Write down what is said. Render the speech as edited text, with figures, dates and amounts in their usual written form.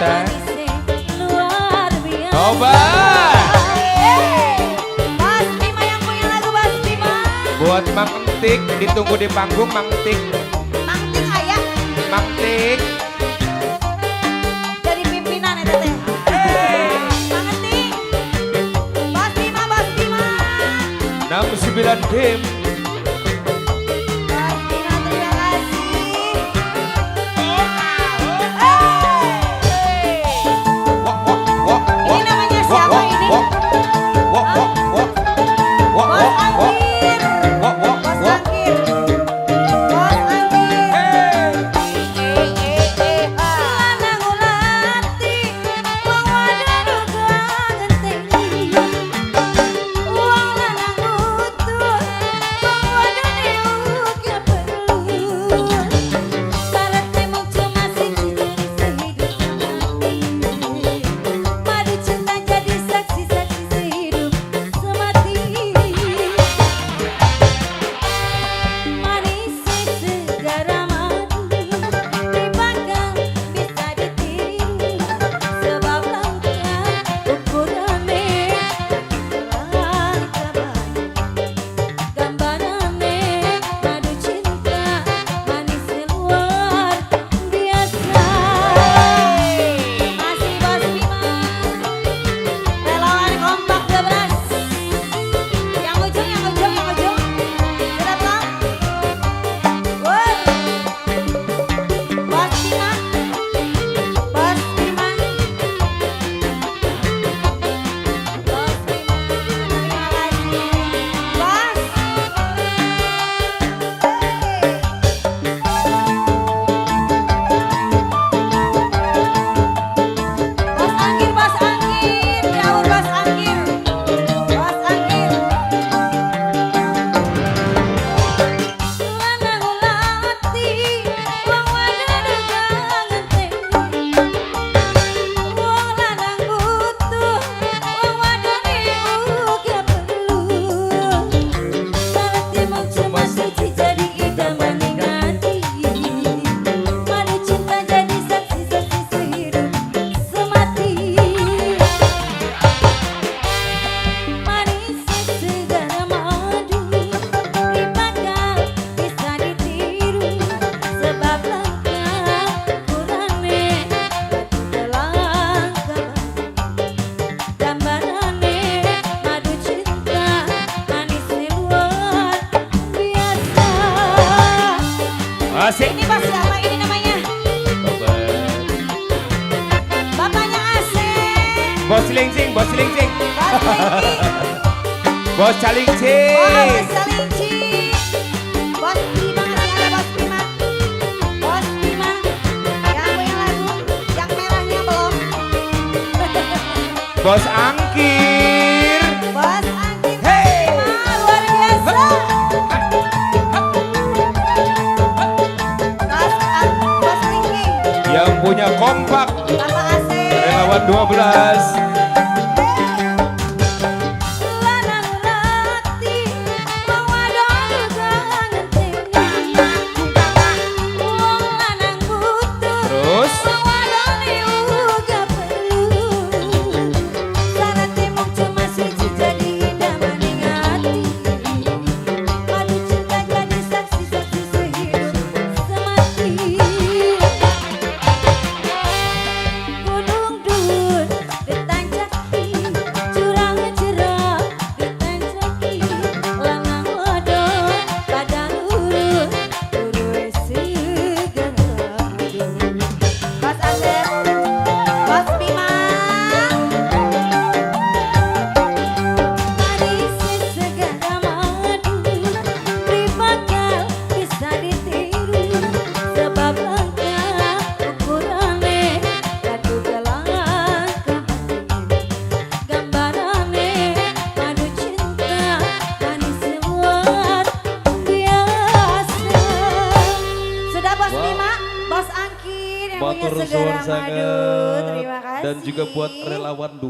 biasa. Luar biasa. Coba. Mas Bima yang punya lagu Mas Bima. Buat Mang Entik, ditunggu di panggung Mang Entik. Mang Ting ayah. Mang Entik. Jadi pimpinan ya teteh. Mang Ting. Mas Bima, Mas Bima. 69 tim. Mas Bima terima kasih. Ini namanya siapa ini? Bos Angkir. Bos Angkir. Bos Angkir. Lanang ulati, wong wadon uga genting. Wong lanang utuh, wong wadone uga perlu. Baratmu cuma siji dari sehidup mati. Madu cinta jadi saksi-saksi sehidup semati. Manis segara madu dipanggang bisa ditiru sebab langkah ukurannya langkah gambarannya madu cinta manis luar biasa. Masih Bos Bima relawan kompak gebras yang ujung sudah pulang. Bos Bima, Bos Bima, Bos Bima, terima kasih. Bos, Bos Angkir, jauh Bos Angkir, Bos Angkir. Lanang ulati, wong wadon uga genting. Wong lanang butuh, wong wadone uga perlu. Baratmu cuma siji jadi idaman ning ati. Madu cinta jadi saksi-saksi sehidup semati. Manis segara madu dipanggang bisa ditiru sebab langkah ukurannya langkah gambarannya madu cinta manis luar biasa. Asik. Ini Bos siapa ini namanya? Coba. Bapaknya Asep. Bos Cilincing, Bos Cilincing. Bos Cilincing. Bos Bos Cilincing. Cilincing. Bos Bima masih ada Bos Bima. Bos Bima yang punya lagu yang merahnya belum. Bos Angkir. Bos Angkir Hey. Bima luar biasa. Bos Cilincing. Yang punya kompak. Bapak Asep. Relawan 12. Lanang ulati, wong wadon uga genting. Wong lanang butuh, Terus. wong wadone uga perlu. Baratmu cuma siji jadi idaman ning ati. Madu cinta jadi saksi-saksi sehidup semati. Gunung dur ditancaki, curang cerah ditancaki. Lanang wadon pada luru segara madu. Bos Asep, Bos Bima. Manis segara madu dipanggang bisa ditiru sebab langkah ukurannya kadu langkah gambarannya madu cinta manis luar biasa. Sudah Bos Bima, Bos Angkir yang punya Matur segara suwun sangat. madu. Terima kasih. Dan juga buat relawan 2.